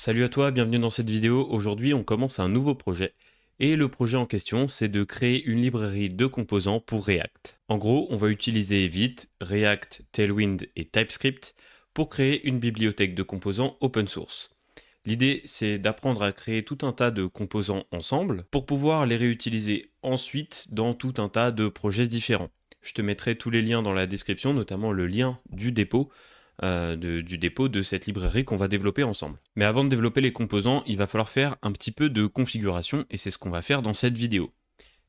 Salut à toi, bienvenue dans cette vidéo. Aujourd'hui, on commence un nouveau projet. Et le projet en question, c'est de créer une librairie de composants pour React. En gros, on va utiliser Vite, React, Tailwind et TypeScript pour créer une bibliothèque de composants open source. L'idée, c'est d'apprendre à créer tout un tas de composants ensemble pour pouvoir les réutiliser ensuite dans tout un tas de projets différents. Je te mettrai tous les liens dans la description, notamment le lien du dépôt de cette librairie qu'on va développer ensemble. Mais avant de développer les composants, il va falloir faire un petit peu de configuration et c'est ce qu'on va faire dans cette vidéo.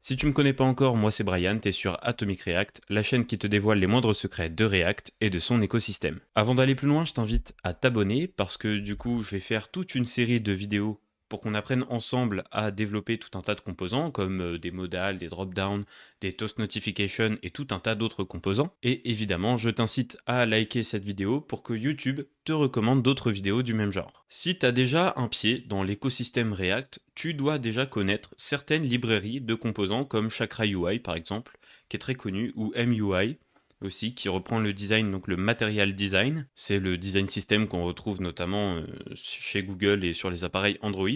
Si tu me connais pas encore, moi c'est Brian, t'es sur Atomic React, la chaîne qui te dévoile les moindres secrets de React et de son écosystème. Avant d'aller plus loin, je t'invite à t'abonner parce que du coup je vais faire toute une série de vidéos pour qu'on apprenne ensemble à développer tout un tas de composants comme des modals, des drop-downs, des toast notifications et tout un tas d'autres composants. Et évidemment, je t'incite à liker cette vidéo pour que YouTube te recommande d'autres vidéos du même genre. Si tu as déjà un pied dans l'écosystème React, tu dois déjà connaître certaines librairies de composants comme Chakra UI par exemple, qui est très connu, ou MUI, aussi, qui reprend le design, donc le Material Design. C'est le design system qu'on retrouve notamment chez Google et sur les appareils Android.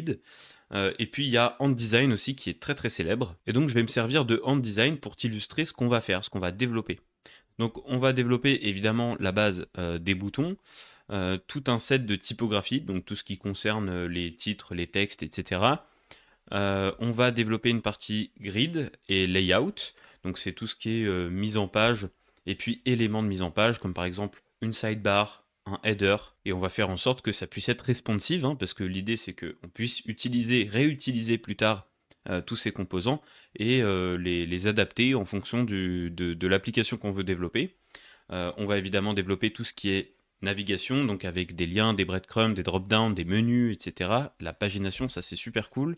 Et puis il y a AntDesign aussi qui est très très célèbre. Et donc je vais me servir de AntDesign pour t'illustrer ce qu'on va faire, ce qu'on va développer. Donc on va développer évidemment la base des boutons, tout un set de typographie, donc tout ce qui concerne les titres, les textes, etc. On va développer une partie grid et layout, donc c'est tout ce qui est mise en page, et puis éléments de mise en page, comme par exemple une sidebar, un header, et on va faire en sorte que ça puisse être responsive, parce que l'idée c'est qu'on puisse réutiliser plus tard tous ces composants et les adapter en fonction de l'application qu'on veut développer. On va évidemment développer tout ce qui est navigation, donc avec des liens, des breadcrumbs, des drop-downs, des menus, etc. La pagination, ça c'est super cool.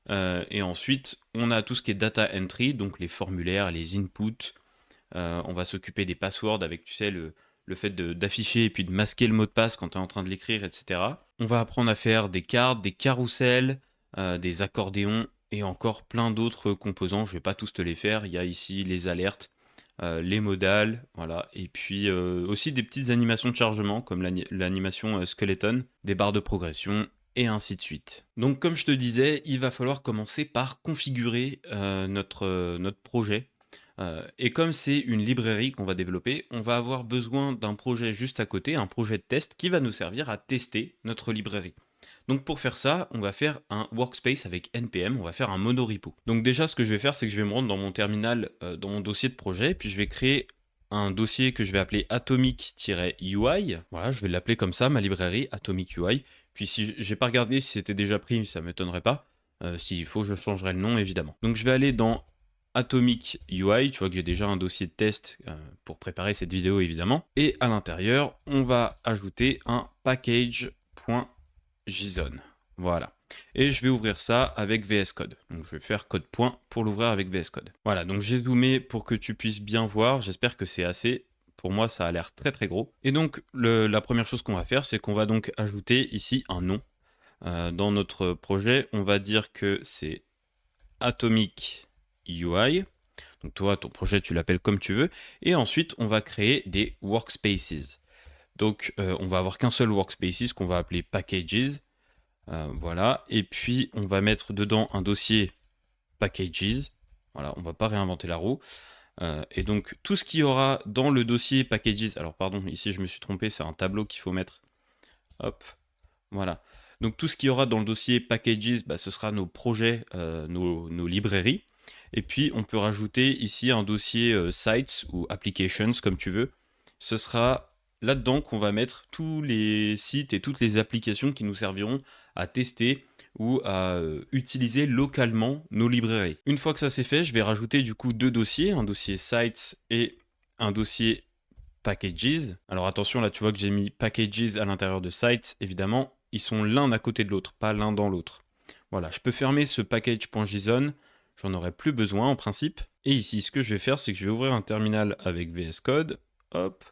Et ensuite, on a tout ce qui est data entry, donc les formulaires, les inputs. On va s'occuper des passwords avec, tu sais, le fait d'afficher et puis de masquer le mot de passe quand tu es en train de l'écrire, etc. On va apprendre à faire des cartes, des carousels, des accordéons et encore plein d'autres composants. Je ne vais pas tous te les faire. Il y a ici les alertes, les modals, voilà. Et puis aussi des petites animations de chargement comme l'animation skeleton, des barres de progression et ainsi de suite. Donc comme je te disais, il va falloir commencer par configurer notre projet. Et comme c'est une librairie qu'on va développer, on va avoir besoin d'un projet juste à côté, un projet de test qui va nous servir à tester notre librairie. Donc pour faire ça, on va faire un workspace avec npm, on va faire un monorepo. Donc déjà ce que je vais faire, c'est que je vais me rendre dans mon terminal, dans mon dossier de projet, puis je vais créer un dossier que je vais appeler atomic-ui. Voilà, je vais l'appeler comme ça, ma librairie atomic UI. Puis si j'ai pas regardé si c'était déjà pris, ça m'étonnerait pas. S'il faut, je changerai le nom évidemment. Donc je vais aller dans Atomic UI, tu vois que j'ai déjà un dossier de test pour préparer cette vidéo évidemment. Et à l'intérieur, on va ajouter un package.json. Voilà. Et je vais ouvrir ça avec VS Code. Donc je vais faire code point pour l'ouvrir avec VS Code. Voilà, donc j'ai zoomé pour que tu puisses bien voir. J'espère que c'est assez. Pour moi, ça a l'air très très gros. Et donc la première chose qu'on va faire, c'est qu'on va donc ajouter ici un nom. Dans notre projet, on va dire que c'est Atomic UI. Donc toi, ton projet, tu l'appelles comme tu veux. Et ensuite, on va créer des workspaces. Donc on va avoir qu'un seul workspaces qu'on va appeler packages. Voilà. Et puis, on va mettre dedans un dossier packages. Voilà, on ne va pas réinventer la roue. Et donc, tout ce qu'il y aura dans le dossier packages... Alors, pardon, ici, je me suis trompé, c'est un tableau qu'il faut mettre. Hop, voilà. Donc, tout ce qu'il y aura dans le dossier packages, ce sera nos projets, nos librairies. Et puis, on peut rajouter ici un dossier sites ou applications, comme tu veux. Ce sera là-dedans qu'on va mettre tous les sites et toutes les applications qui nous serviront à tester ou à utiliser localement nos librairies. Une fois que ça c'est fait, je vais rajouter du coup deux dossiers, un dossier sites et un dossier packages. Alors attention, là tu vois que j'ai mis packages à l'intérieur de sites, évidemment, ils sont l'un à côté de l'autre, pas l'un dans l'autre. Voilà, je peux fermer ce package.json, j'en aurai plus besoin en principe. Et ici, ce que je vais faire, c'est que je vais ouvrir un terminal avec VS Code, hop,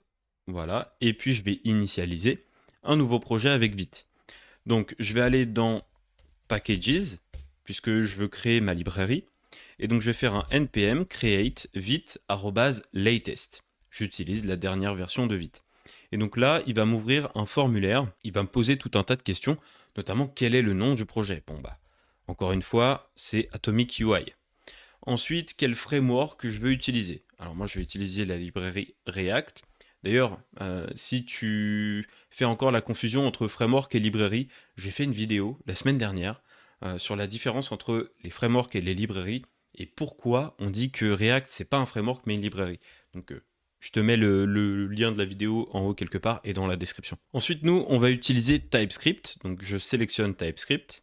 voilà, et puis je vais initialiser un nouveau projet avec Vite. Donc je vais aller dans Packages, puisque je veux créer ma librairie, et donc je vais faire un npm create vite@latest. J'utilise la dernière version de Vite. Et donc là, il va m'ouvrir un formulaire, il va me poser tout un tas de questions, notamment quel est le nom du projet. Bon bah, encore une fois, c'est Atomic UI. Ensuite, quel framework je veux utiliser. Alors moi, je vais utiliser la librairie React. D'ailleurs, si tu fais encore la confusion entre framework et librairie, j'ai fait une vidéo la semaine dernière sur la différence entre les frameworks et les librairies et pourquoi on dit que React, c'est pas un framework mais une librairie. Donc, je te mets le lien de la vidéo en haut quelque part et dans la description. Ensuite, nous, on va utiliser TypeScript. Donc, je sélectionne TypeScript.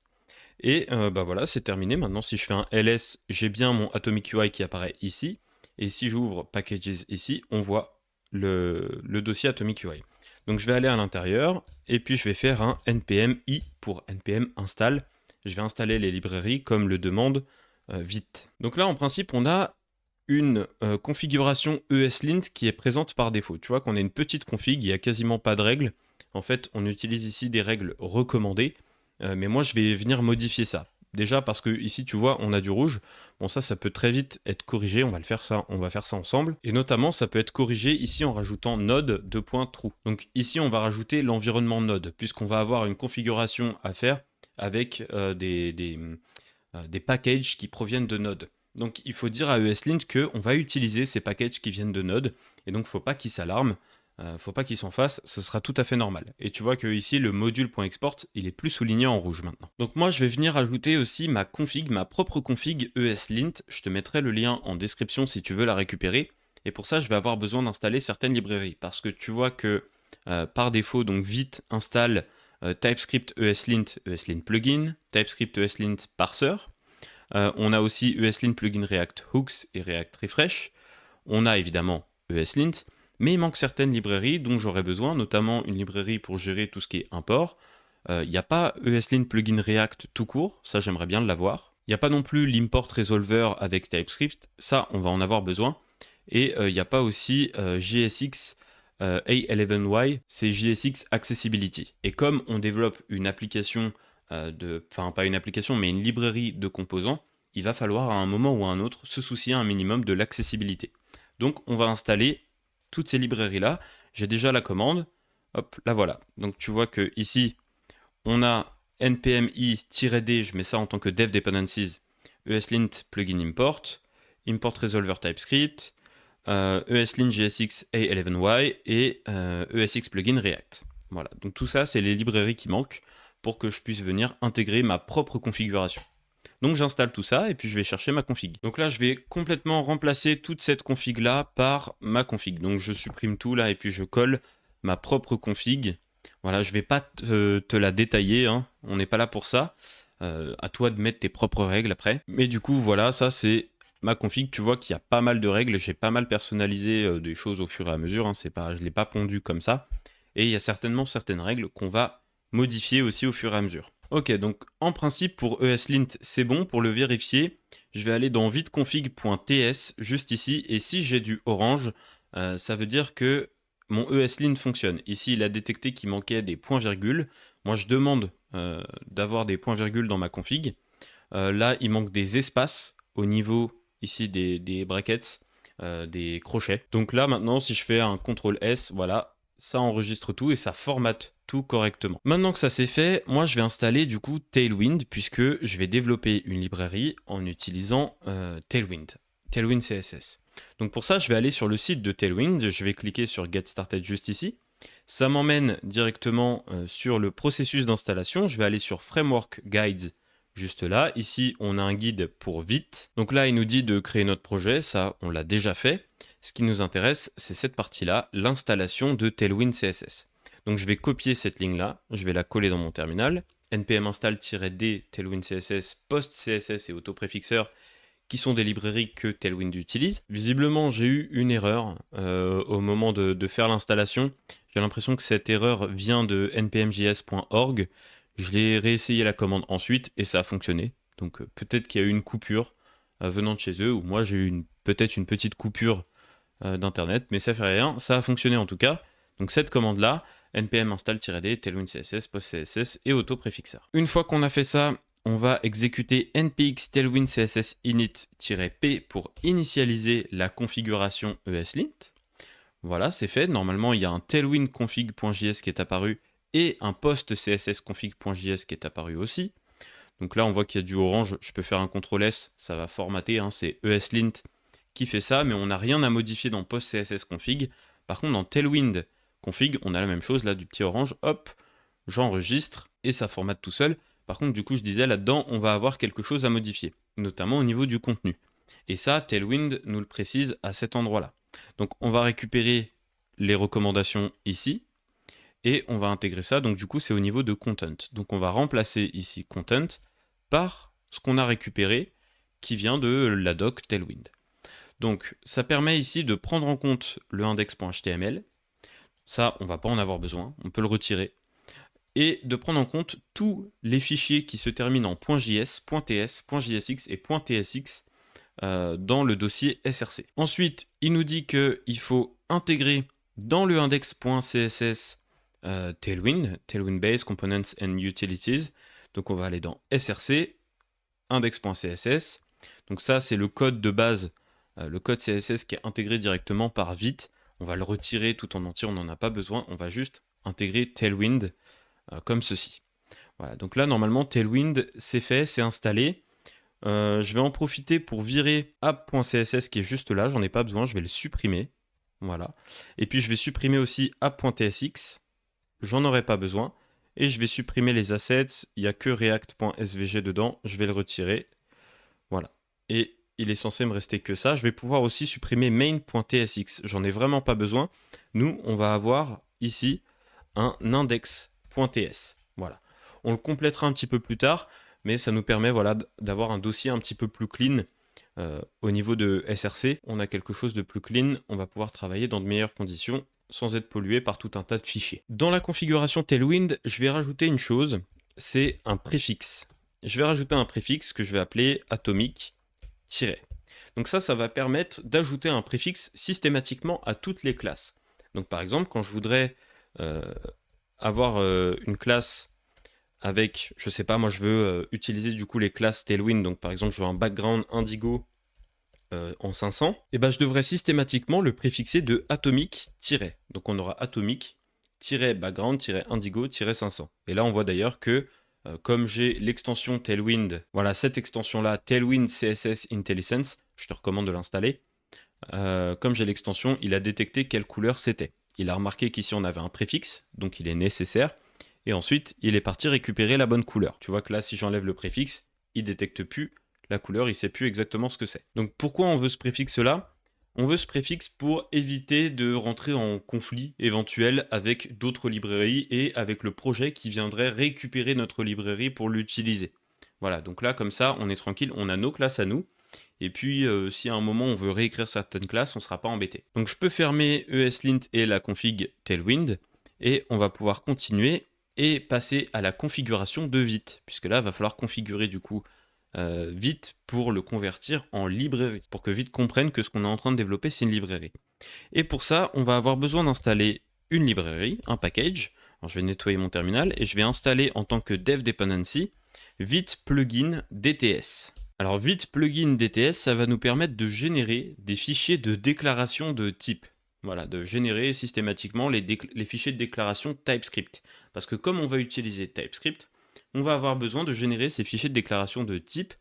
Et bah voilà, c'est terminé. Maintenant, si je fais un ls, j'ai bien mon Atomic UI qui apparaît ici. Et si j'ouvre Packages ici, on voit le dossier Atomic UI. Donc je vais aller à l'intérieur et puis je vais faire un npm i pour npm install. Je vais installer les librairies comme le demande Vite. Donc là, en principe, on a une configuration ESLint qui est présente par défaut. Tu vois qu'on a une petite config, il n'y a quasiment pas de règles. En fait, on utilise ici des règles recommandées. Mais moi, je vais venir modifier ça. Déjà parce que ici, tu vois, on a du rouge. Bon, ça peut très vite être corrigé. On va faire ça ensemble. Et notamment, ça peut être corrigé ici en rajoutant node.true. Donc ici, on va rajouter l'environnement node, puisqu'on va avoir une configuration à faire avec des packages qui proviennent de node. Donc il faut dire à ESLint qu'on va utiliser ces packages qui viennent de node. Et donc, il ne faut pas qu'ils s'alarment. Faut pas qu'il s'en fasse, ce sera tout à fait normal. Et tu vois que ici le module.export, il est plus souligné en rouge maintenant. Donc moi je vais venir ajouter aussi ma config, ma propre config ESLint. Je te mettrai le lien en description si tu veux la récupérer. Et pour ça je vais avoir besoin d'installer certaines librairies. Parce que tu vois que par défaut, donc Vite installe TypeScript ESLint, ESLint plugin, TypeScript ESLint parser. On a aussi ESLint plugin React Hooks et React Refresh. On a évidemment ESLint. Mais il manque certaines librairies dont j'aurais besoin, notamment une librairie pour gérer tout ce qui est import. Il n'y a pas ESLint plugin React tout court, ça j'aimerais bien l'avoir. Il n'y a pas non plus l'import resolver avec TypeScript, ça on va en avoir besoin. Et il n'y a pas aussi JSX A11Y, c'est JSX Accessibility. Et comme on développe une application, enfin pas une application, mais une librairie de composants, il va falloir à un moment ou à un autre se soucier un minimum de l'accessibilité. Donc on va installer toutes ces librairies-là. J'ai déjà la commande. Hop, la voilà. Donc tu vois que ici, on a npm i-d, je mets ça en tant que dev dependencies, ESLint plugin import, import resolver TypeScript, ESLint JSX A11Y et ESX plugin React. Voilà, donc tout ça, c'est les librairies qui manquent pour que je puisse venir intégrer ma propre configuration. Donc j'installe tout ça et puis je vais chercher ma config. Donc là, je vais complètement remplacer toute cette config là par ma config. Donc je supprime tout là et puis je colle ma propre config. Voilà, je vais pas te la détailler, hein. On n'est pas là pour ça. À toi de mettre tes propres règles après. Mais du coup, voilà, ça c'est ma config. Tu vois qu'il y a pas mal de règles. J'ai pas mal personnalisé des choses au fur et à mesure. Hein. Je ne l'ai pas pondu comme ça. Et il y a certainement certaines règles qu'on va modifier aussi au fur et à mesure. Ok, donc en principe pour ESLint c'est bon. Pour le vérifier, je vais aller dans viteconfig.ts juste ici et si j'ai du orange, ça veut dire que mon ESLint fonctionne. Ici il a détecté qu'il manquait des points-virgules. Moi je demande d'avoir des points-virgules dans ma config. Là il manque des espaces au niveau ici des brackets, des crochets. Donc là maintenant si je fais un CTRL S, voilà, ça enregistre tout et ça formate tout correctement. Maintenant que ça c'est fait, moi je vais installer du coup Tailwind puisque je vais développer une librairie en utilisant Tailwind CSS. Donc pour ça, je vais aller sur le site de Tailwind, je vais cliquer sur Get Started juste ici. Ça m'emmène directement sur le processus d'installation. Je vais aller sur Framework Guides juste là. Ici, on a un guide pour Vite. Donc là, il nous dit de créer notre projet. Ça, on l'a déjà fait. Ce qui nous intéresse, c'est cette partie-là, l'installation de Tailwind CSS. Donc je vais copier cette ligne-là, je vais la coller dans mon terminal. npm install-d Tailwind CSS, post CSS et autopréfixeur, qui sont des librairies que Tailwind utilise. Visiblement, j'ai eu une erreur au moment de faire l'installation. J'ai l'impression que cette erreur vient de npmjs.org. Je l'ai réessayé la commande ensuite et ça a fonctionné. Donc peut-être qu'il y a eu une coupure venant de chez eux, ou moi j'ai eu peut-être une petite coupure d'internet, mais ça fait rien, ça a fonctionné en tout cas. Donc cette commande-là, npm install-d, tailwind css, post css et autopréfixeur. Une fois qu'on a fait ça, on va exécuter npx tailwind css init-p pour initialiser la configuration ESLint. Voilà, c'est fait. Normalement, il y a un tailwind config.js qui est apparu et un post cssconfig.js qui est apparu aussi. Donc là, on voit qu'il y a du orange. Je peux faire un CTRL S, ça va formater. Hein, c'est ESLint qui fait ça, mais on n'a rien à modifier dans post cssconfig. Par contre, dans Tailwind config, on a la même chose, là, du petit orange. Hop, j'enregistre et ça formate tout seul. Par contre, du coup, je disais, là-dedans, on va avoir quelque chose à modifier, notamment au niveau du contenu. Et ça, Tailwind nous le précise à cet endroit-là. Donc, on va récupérer les recommandations ici et on va intégrer ça. Donc, du coup, c'est au niveau de content. Donc, on va remplacer ici content par ce qu'on a récupéré qui vient de la doc Tailwind. Donc, ça permet ici de prendre en compte le index.html. Ça, on ne va pas en avoir besoin, on peut le retirer. Et de prendre en compte tous les fichiers qui se terminent en .js, .ts, .jsx et .tsx dans le dossier src. Ensuite, il nous dit qu'il faut intégrer dans le index.css Tailwind, Tailwind Base, Components and Utilities. Donc on va aller dans src, index.css. Donc ça, c'est le code de base, le code CSS qui est intégré directement par Vite. On va le retirer tout en entier, on n'en a pas besoin. On va juste intégrer Tailwind comme ceci. Voilà, donc là, normalement, Tailwind, c'est fait, c'est installé. Je vais en profiter pour virer app.css qui est juste là, j'en ai pas besoin, je vais le supprimer. Voilà. Et puis je vais supprimer aussi app.tsx, j'en aurai pas besoin. Et je vais supprimer les assets, il n'y a que react.svg dedans, je vais le retirer. Voilà. Et il est censé me rester que ça. Je vais pouvoir aussi supprimer main.tsx, j'en ai vraiment pas besoin. Nous, on va avoir ici un index.ts. Voilà. On le complétera un petit peu plus tard, mais ça nous permet voilà, d'avoir un dossier un petit peu plus clean. Au niveau de src, on a quelque chose de plus clean, on va pouvoir travailler dans de meilleures conditions sans être pollué par tout un tas de fichiers. Dans la configuration Tailwind, je vais rajouter une chose, c'est un préfixe. Je vais rajouter un préfixe que je vais appeler atomic-. Donc ça va permettre d'ajouter un préfixe systématiquement à toutes les classes. Donc par exemple, quand je voudrais avoir une classe avec, je sais pas, moi je veux utiliser du coup les classes Tailwind, donc par exemple je veux un background indigo en 500, et ben je devrais systématiquement le préfixer de atomic-. Donc on aura atomic-background-indigo-500. Et là on voit d'ailleurs que comme j'ai l'extension Tailwind, voilà cette extension là, Tailwind CSS IntelliSense, je te recommande de l'installer. Comme j'ai l'extension, il a détecté quelle couleur c'était. Il a remarqué qu'ici on avait un préfixe, donc il est nécessaire. Et ensuite, il est parti récupérer la bonne couleur. Tu vois que là, si j'enlève le préfixe, il ne détecte plus la couleur, il ne sait plus exactement ce que c'est. Donc pourquoi on veut ce préfixe-là? On veut ce préfixe pour éviter de rentrer en conflit éventuel avec d'autres librairies et avec le projet qui viendrait récupérer notre librairie pour l'utiliser. Voilà, donc là, comme ça, on est tranquille, on a nos classes à nous. Et puis, si à un moment on veut réécrire certaines classes, on ne sera pas embêté. Donc je peux fermer ESLint et la config Tailwind, et on va pouvoir continuer et passer à la configuration de Vite, puisque là, il va falloir configurer du coup Vite pour le convertir en librairie, pour que Vite comprenne que ce qu'on est en train de développer, c'est une librairie. Et pour ça, on va avoir besoin d'installer une librairie, un package. Alors, je vais nettoyer mon terminal et je vais installer en tant que dev dependency Vite plugin DTS. Alors Vite plugin DTS, ça va nous permettre de générer des fichiers de déclaration de type. Voilà, de générer systématiquement les fichiers de déclaration TypeScript. Parce que comme on va utiliser TypeScript, on va avoir besoin de générer ces fichiers de déclaration de type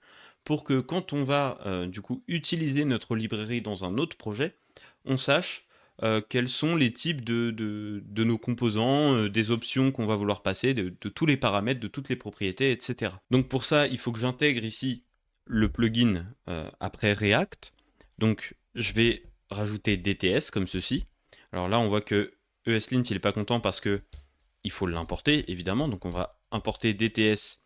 pour que quand on va du coup utiliser notre librairie dans un autre projet, on sache quels sont les types de nos composants, des options qu'on va vouloir passer, de tous les paramètres, de toutes les propriétés, etc. Donc pour ça, il faut que j'intègre ici le plugin après React. Donc je vais rajouter DTS comme ceci. Alors là, on voit que ESLint, il n'est pas content parce que il faut l'importer, évidemment. Donc on va importer DTS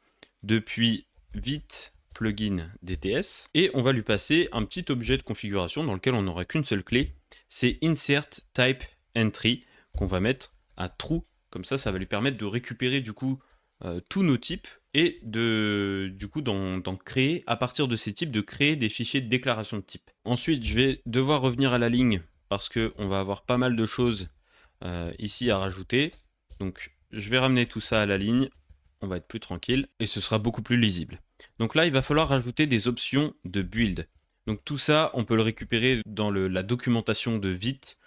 depuis Vite plugin DTS. Et on va lui passer un petit objet de configuration dans lequel on n'aura qu'une seule clé. C'est insert type entry qu'on va mettre à true. Comme ça va lui permettre de récupérer du coup tous nos types et du coup d'en créer, à partir de ces types, de créer des fichiers de déclaration de type. Ensuite, je vais devoir revenir à la ligne parce qu'on va avoir pas mal de choses ici à rajouter. Donc, je vais ramener tout ça à la ligne. On va être plus tranquille et ce sera beaucoup plus lisible. Donc là, il va falloir rajouter des options de build. Donc tout ça, on peut le récupérer dans la documentation de Vite.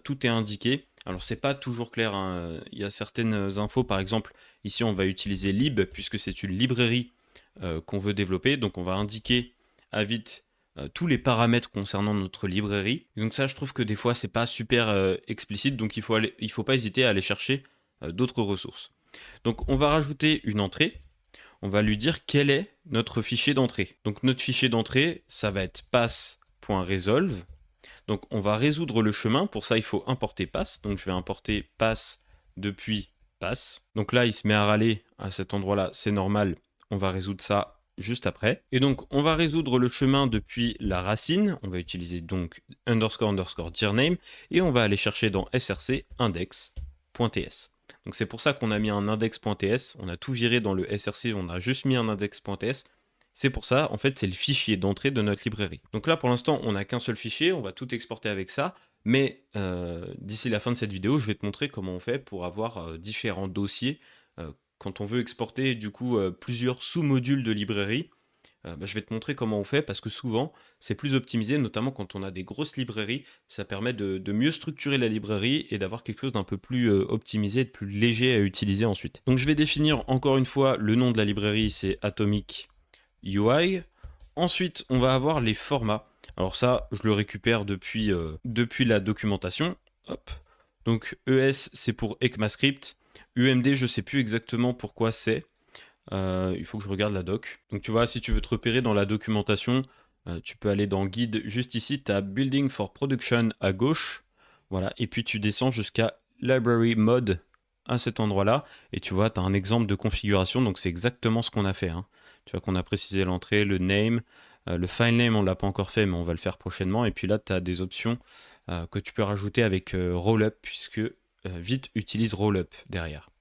Tout est indiqué. Alors c'est pas toujours clair, hein. Il y a certaines infos, par exemple, ici on va utiliser lib puisque c'est une librairie qu'on veut développer, donc on va indiquer à vite tous les paramètres concernant notre librairie. Et donc ça, je trouve que des fois c'est pas super explicite, donc il faut pas hésiter à aller chercher d'autres ressources. Donc on va rajouter une entrée. On va lui dire quel est notre fichier d'entrée. Donc notre fichier d'entrée, ça va être pass.resolve. Donc on va résoudre le chemin. Pour ça, il faut importer pass. Donc je vais importer pass depuis pass. Donc là, il se met à râler à cet endroit-là. C'est normal. On va résoudre ça juste après. Et donc on va résoudre le chemin depuis la racine. On va utiliser donc __ dirname. Et on va aller chercher dans src index.ts. Donc c'est pour ça qu'on a mis un index.ts, on a tout viré dans le src, on a juste mis un index.ts. C'est pour ça, en fait, c'est le fichier d'entrée de notre librairie. Donc là, pour l'instant, on n'a qu'un seul fichier, on va tout exporter avec ça. Mais d'ici la fin de cette vidéo, je vais te montrer comment on fait pour avoir différents dossiers. Quand on veut exporter, du coup, plusieurs sous-modules de librairie, je vais te montrer comment on fait parce que souvent c'est plus optimisé, notamment quand on a des grosses librairies, ça permet de mieux structurer la librairie et d'avoir quelque chose d'un peu plus optimisé, de plus léger à utiliser ensuite. Donc je vais définir encore une fois le nom de la librairie, c'est Atomic UI. Ensuite on va avoir les formats. Alors ça je le récupère depuis la documentation. Hop. Donc ES c'est pour ECMAScript, UMD je sais plus exactement pourquoi c'est. Il faut que je regarde la doc. Donc tu vois, si tu veux te repérer dans la documentation, tu peux aller dans guide juste ici, tu as Building for Production à gauche. Voilà, et puis tu descends jusqu'à Library Mode à cet endroit-là. Et tu vois, tu as un exemple de configuration, donc c'est exactement ce qu'on a fait, hein. Tu vois qu'on a précisé l'entrée, le name, le file name, on ne l'a pas encore fait, mais on va le faire prochainement. Et puis là, tu as des options que tu peux rajouter avec Rollup, puisque Vite utilise Rollup derrière.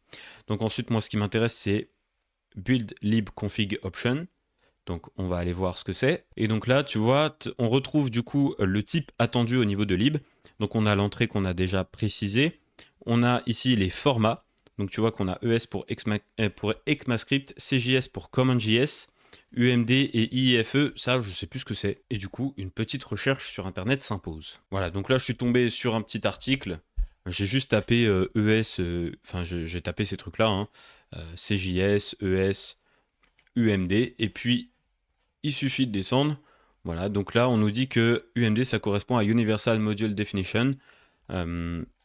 Donc ensuite, moi, ce qui m'intéresse, c'est build lib config option. Donc on va aller voir ce que c'est. Et donc là, tu vois, on retrouve du coup le type attendu au niveau de lib. Donc on a l'entrée qu'on a déjà précisée. On a ici les formats. Donc tu vois qu'on a ES pour ECMAScript, CJS pour CommonJS, UMD et IIFE, ça je sais plus ce que c'est. Et du coup, une petite recherche sur internet s'impose. Voilà, donc là je suis tombé sur un petit article. J'ai juste tapé ES, j'ai tapé ces trucs-là, hein. CJS, ES, UMD, et puis il suffit de descendre. Voilà, donc là on nous dit que UMD ça correspond à Universal Module Definition,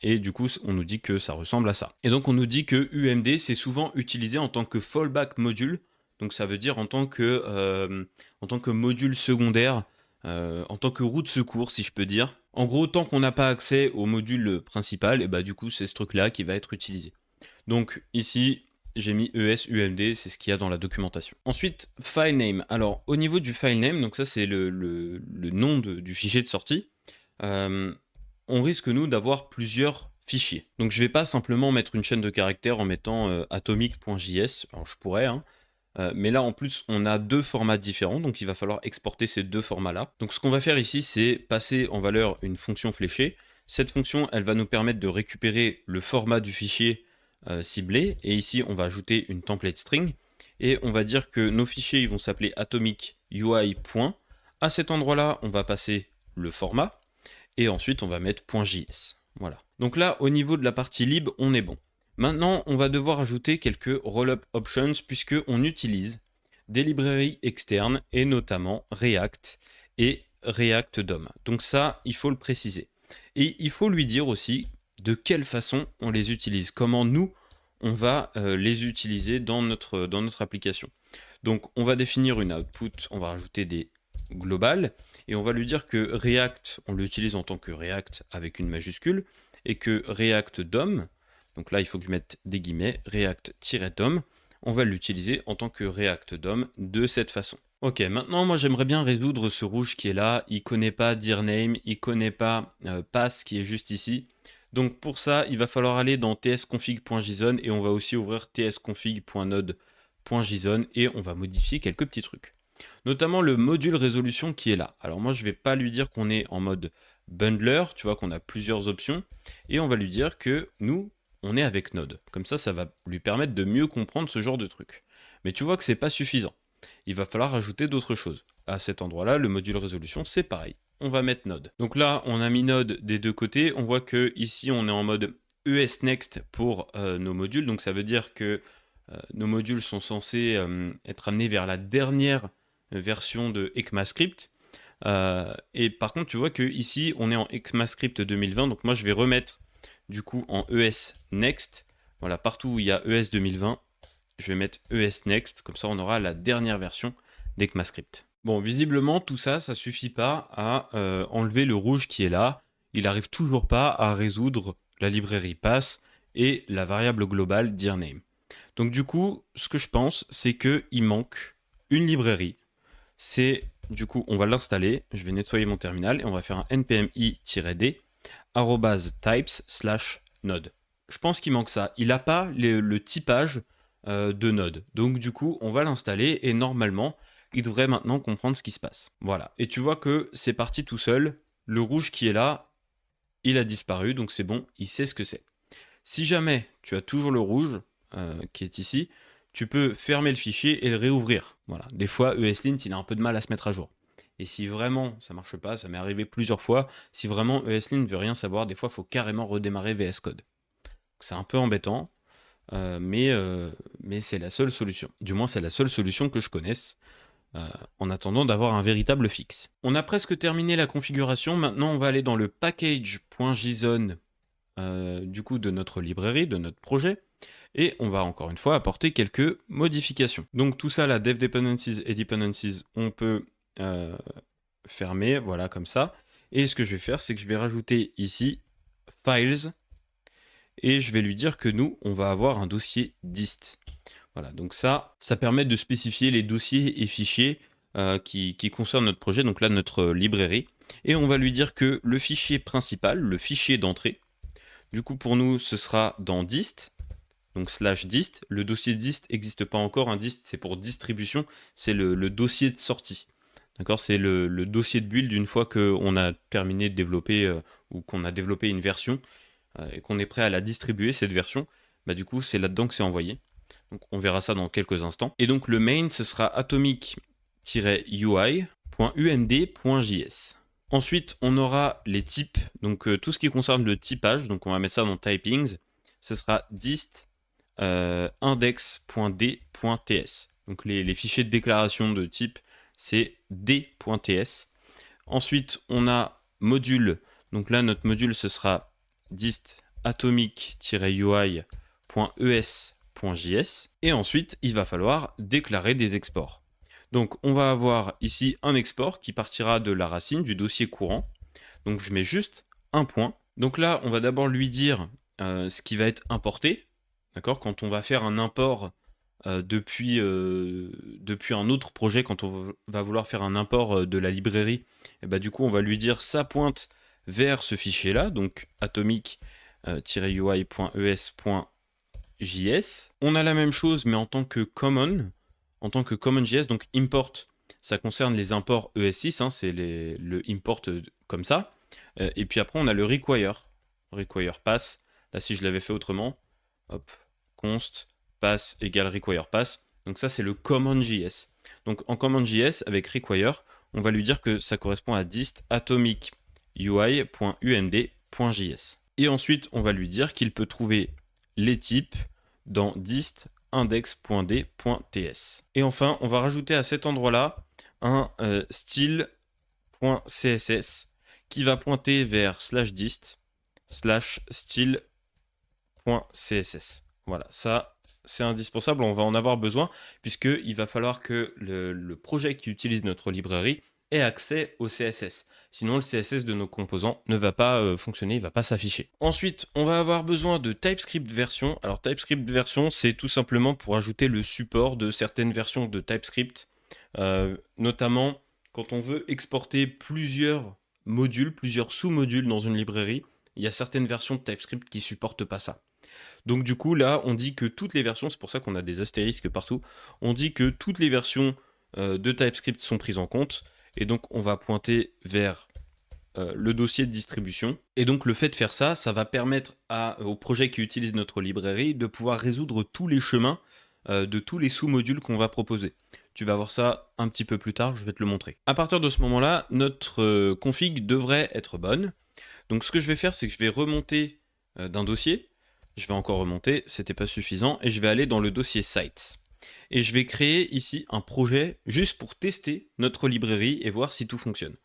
et du coup on nous dit que ça ressemble à ça. Et donc on nous dit que UMD c'est souvent utilisé en tant que fallback module, donc ça veut dire en tant que module secondaire, en tant que roue de secours si je peux dire. En gros, tant qu'on n'a pas accès au module principal, et bah du coup c'est ce truc là qui va être utilisé. Donc ici j'ai mis ES UMD, c'est ce qu'il y a dans la documentation. Ensuite, file name. Alors, au niveau du file name, donc ça c'est le nom du fichier de sortie, on risque nous d'avoir plusieurs fichiers. Donc je ne vais pas simplement mettre une chaîne de caractères en mettant atomic.js, alors je pourrais, hein, mais là en plus on a deux formats différents, donc il va falloir exporter ces deux formats-là. Donc ce qu'on va faire ici, c'est passer en valeur une fonction fléchée. Cette fonction, elle va nous permettre de récupérer le format du fichier ciblé, et ici on va ajouter une template string et on va dire que nos fichiers ils vont s'appeler atomic UI. À cet endroit là on va passer le format et ensuite on va mettre .js. Voilà, donc là au niveau de la partie lib on est bon. Maintenant on va devoir ajouter quelques rollup options puisque on utilise des librairies externes et notamment React et React DOM. Donc ça il faut le préciser et il faut lui dire aussi de quelle façon on les utilise, comment nous on va les utiliser dans notre application. Donc on va définir une output, on va rajouter des globales et on va lui dire que React on l'utilise en tant que React avec une majuscule et que React DOM, donc là il faut que je mette des guillemets, React-DOM, on va l'utiliser en tant que React DOM de cette façon. Ok, maintenant moi j'aimerais bien résoudre ce rouge qui est là, il connaît pas dirname, il connaît pas pass qui est juste ici. Donc pour ça, il va falloir aller dans tsconfig.json et on va aussi ouvrir tsconfig.node.json et on va modifier quelques petits trucs. Notamment le module résolution qui est là. Alors moi je vais pas lui dire qu'on est en mode bundler, tu vois qu'on a plusieurs options, et on va lui dire que nous, on est avec Node. Comme ça va lui permettre de mieux comprendre ce genre de truc. Mais tu vois que c'est pas suffisant. Il va falloir rajouter d'autres choses. À cet endroit-là, le module résolution, c'est pareil. On va mettre Node. Donc là, on a mis Node des deux côtés. On voit que ici, on est en mode ESNext pour nos modules. Donc ça veut dire que nos modules sont censés être amenés vers la dernière version de ECMAScript. Et par contre, tu vois que ici, on est en ECMAScript 2020. Donc moi, je vais remettre du coup en ESNext. Voilà, partout où il y a ES 2020, je vais mettre ESNext. Comme ça, on aura la dernière version d'ECMAScript. Bon, visiblement, tout ça, ça suffit pas à enlever le rouge qui est là. Il n'arrive toujours pas à résoudre la librairie pass et la variable globale dirName. Donc du coup, ce que je pense, c'est qu'il manque une librairie. C'est, du coup, on va l'installer. Je vais nettoyer mon terminal et on va faire un npm-i-d @types/node. Je pense qu'il manque ça. Il n'a pas le typage de node. Donc du coup, on va l'installer et normalement, il devrait maintenant comprendre ce qui se passe. Voilà. Et tu vois que c'est parti tout seul. Le rouge qui est là, il a disparu. Donc c'est bon, il sait ce que c'est. Si jamais tu as toujours le rouge qui est ici, tu peux fermer le fichier et le réouvrir. Voilà. Des fois, ESLint, il a un peu de mal à se mettre à jour. Et si vraiment ça marche pas, ça m'est arrivé plusieurs fois, si vraiment ESLint ne veut rien savoir, des fois, il faut carrément redémarrer VS Code. C'est un peu embêtant, mais c'est la seule solution. Du moins, c'est la seule solution que je connaisse, en attendant d'avoir un véritable fixe. On a presque terminé la configuration. Maintenant, on va aller dans le package.json du coup de notre librairie, de notre projet. Et on va encore une fois apporter quelques modifications. Donc tout ça, la dev dependencies et dependencies, on peut fermer, voilà, comme ça. Et ce que je vais faire, c'est que je vais rajouter ici files et je vais lui dire que nous, on va avoir un dossier dist. Voilà, donc ça permet de spécifier les dossiers et fichiers qui concernent notre projet, donc là notre librairie. Et on va lui dire que le fichier principal, le fichier d'entrée, du coup pour nous, ce sera dans dist. Donc /dist, le dossier dist n'existe pas encore, un dist c'est pour distribution, c'est le dossier de sortie. D'accord, c'est le dossier de build une fois qu'on a terminé de développer ou qu'on a développé une version et qu'on est prêt à la distribuer, cette version, bah du coup c'est là-dedans que c'est envoyé. Donc on verra ça dans quelques instants. Et donc le main, ce sera atomic-ui.und.js. Ensuite, on aura les types, donc tout ce qui concerne le typage, donc on va mettre ça dans typings, ce sera dist index.d.ts. Donc les fichiers de déclaration de type, c'est d.ts. Ensuite, on a module. Donc là, notre module, ce sera dist atomic-ui.es.js. Et ensuite, il va falloir déclarer des exports. Donc, on va avoir ici un export qui partira de la racine du dossier courant. Donc, je mets juste un point. Donc là, on va d'abord lui dire ce qui va être importé. D'accord, quand on va faire un import depuis un autre projet, quand on va vouloir faire un import de la librairie, et bah, du coup, on va lui dire ça pointe vers ce fichier-là, donc atomic-ui.es.js. On a la même chose, mais en tant que common JS, donc import, ça concerne les imports ES6, hein, c'est le import comme ça. Et puis après, on a le require pass. Là, si je l'avais fait autrement, hop, const pass égale require pass. Donc ça, c'est le common.js. Donc en common.js, avec require, on va lui dire que ça correspond à dist atomic ui.und.js. Et ensuite, on va lui dire qu'il peut trouver les types dans dist index.d.ts. Et enfin, on va rajouter à cet endroit-là un style.css qui va pointer vers /dist /style.css. Voilà, ça c'est indispensable, on va en avoir besoin puisqu'il va falloir que le projet qui utilise notre librairie ait accès au CSS. Sinon, le CSS de nos composants ne va pas fonctionner, il ne va pas s'afficher. Ensuite, on va avoir besoin de TypeScript version. Alors, TypeScript version, c'est tout simplement pour ajouter le support de certaines versions de TypeScript, notamment quand on veut exporter plusieurs modules, plusieurs sous-modules dans une librairie. Il y a certaines versions de TypeScript qui ne supportent pas ça. Donc du coup, là, on dit que toutes les versions, c'est pour ça qu'on a des astérisques partout, on dit que toutes les versions de TypeScript sont prises en compte, et donc on va pointer vers le dossier de distribution. Et donc le fait de faire ça, ça va permettre au projet qui utilise notre librairie de pouvoir résoudre tous les chemins de tous les sous-modules qu'on va proposer. Tu vas voir ça un petit peu plus tard, je vais te le montrer. À partir de ce moment-là, notre config devrait être bonne. Donc ce que je vais faire, c'est que je vais remonter d'un dossier. Je vais encore remonter, c'était pas suffisant, et je vais aller dans le dossier Sites. Et je vais créer ici un projet juste pour tester notre librairie et voir si tout fonctionne.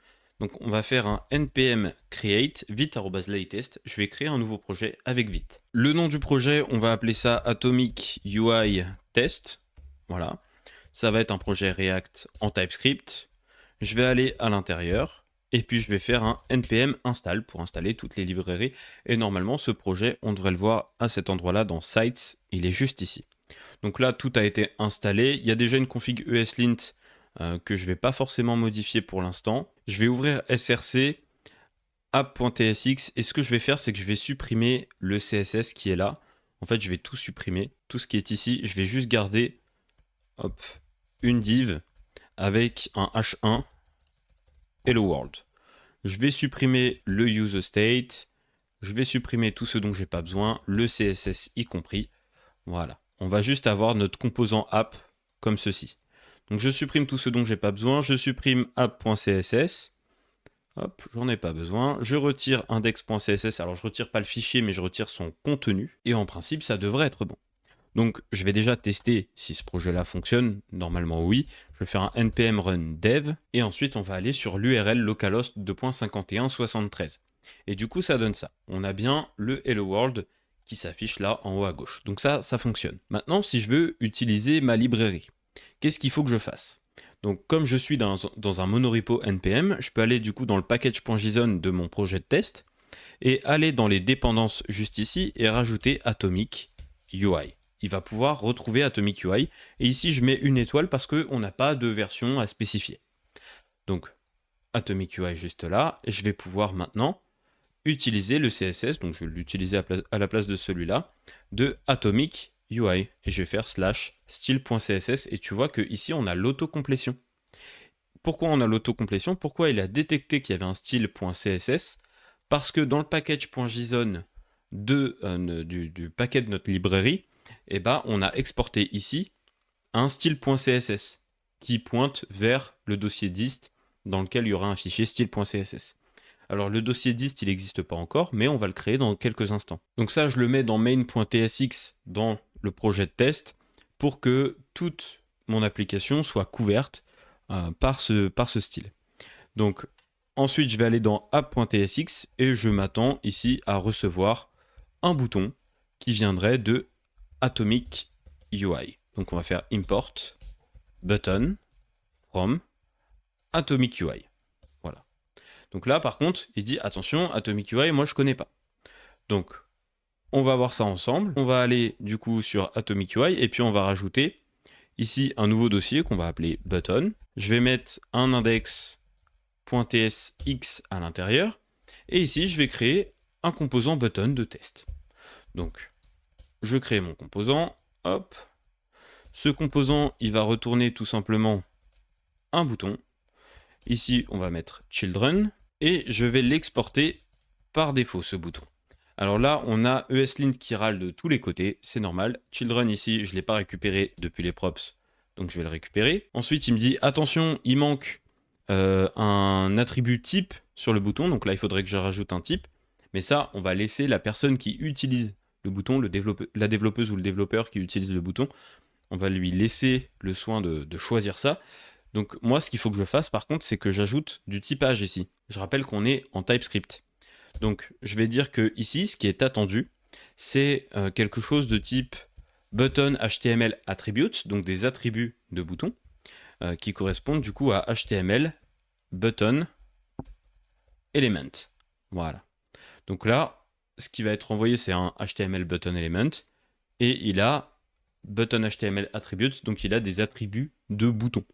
Donc on va faire un npm create vite@latest. Je vais créer un nouveau projet avec vite. Le nom du projet, on va appeler ça Atomic UI Test. Voilà. Ça va être un projet React en TypeScript. Je vais aller à l'intérieur et puis je vais faire un npm install pour installer toutes les librairies. Et normalement, ce projet, on devrait le voir à cet endroit-là dans Sites. Il est juste ici. Donc là, tout a été installé. Il y a déjà une config ESLint que je ne vais pas forcément modifier pour l'instant. Je vais ouvrir src app.tsx et ce que je vais faire, c'est que je vais supprimer le CSS qui est là. En fait, je vais tout supprimer. Tout ce qui est ici, je vais juste garder une div avec un h1 hello world. Je vais supprimer le use state. Je vais supprimer tout ce dont j'ai pas besoin, le CSS y compris. Voilà. On va juste avoir notre composant app comme ceci. Donc je supprime tout ce dont j'ai pas besoin, je supprime app.css. Hop, j'en ai pas besoin. Je retire index.css. Alors je retire pas le fichier, mais je retire son contenu. Et en principe, ça devrait être bon. Donc je vais déjà tester si ce projet-là fonctionne. Normalement oui. Je vais faire un npm run dev. Et ensuite, on va aller sur l'URL localhost 2.5173. Et du coup, ça donne ça. On a bien le hello world qui s'affiche là en haut à gauche. Donc ça fonctionne. Maintenant, si je veux utiliser ma librairie, qu'est-ce qu'il faut que je fasse? Donc comme je suis dans un monorepo npm, je peux aller du coup dans le package.json de mon projet de test et aller dans les dépendances juste ici et rajouter Atomic UI. Il va pouvoir retrouver Atomic UI. Et ici, je mets une étoile parce qu'on n'a pas de version à spécifier. Donc Atomic UI juste là. Et je vais pouvoir maintenant utiliser le CSS, donc je vais l'utiliser à la place de celui-là, de Atomic UI. Et je vais faire /style.css et tu vois que ici on a l'autocomplétion. Pourquoi on a l'autocomplétion? Pourquoi il a détecté qu'il y avait un style.css? Parce que dans le package.json du paquet de notre librairie, eh ben, on a exporté ici un style.css qui pointe vers le dossier dist dans lequel il y aura un fichier style.css. Alors le dossier dist, il n'existe pas encore, mais on va le créer dans quelques instants. Donc ça, je le mets dans main.tsx dans le projet de test pour que toute mon application soit couverte par ce style. Donc ensuite, je vais aller dans app.tsx et je m'attends ici à recevoir un bouton qui viendrait de Atomic UI. Donc on va faire import button from Atomic UI. Voilà. Donc là, par contre, il dit attention, Atomic UI, moi je connais pas. Donc on va voir ça ensemble. On va aller du coup sur Atomic UI et puis on va rajouter ici un nouveau dossier qu'on va appeler button. Je vais mettre un index.tsx à l'intérieur et ici je vais créer un composant button de test. Donc je crée mon composant, hop. Ce composant, il va retourner tout simplement un bouton. Ici, on va mettre children et je vais l'exporter par défaut, ce bouton. Alors là, on a ESLint qui râle de tous les côtés, c'est normal. Children ici, je ne l'ai pas récupéré depuis les props, donc je vais le récupérer. Ensuite, il me dit, attention, il manque un attribut type sur le bouton, donc là, il faudrait que je rajoute un type. Mais ça, on va laisser la personne qui utilise le bouton, la développeuse ou le développeur qui utilise le bouton, on va lui laisser le soin de choisir ça. Donc moi, ce qu'il faut que je fasse, par contre, c'est que j'ajoute du typage ici. Je rappelle qu'on est en TypeScript. Donc je vais dire que ici, ce qui est attendu, c'est quelque chose de type button HTML attributes, donc des attributs de boutons, qui correspondent du coup à HTML button element. Voilà. Donc là, ce qui va être envoyé, c'est un HTML button element, et il a button HTML attributes, donc il a des attributs de boutons.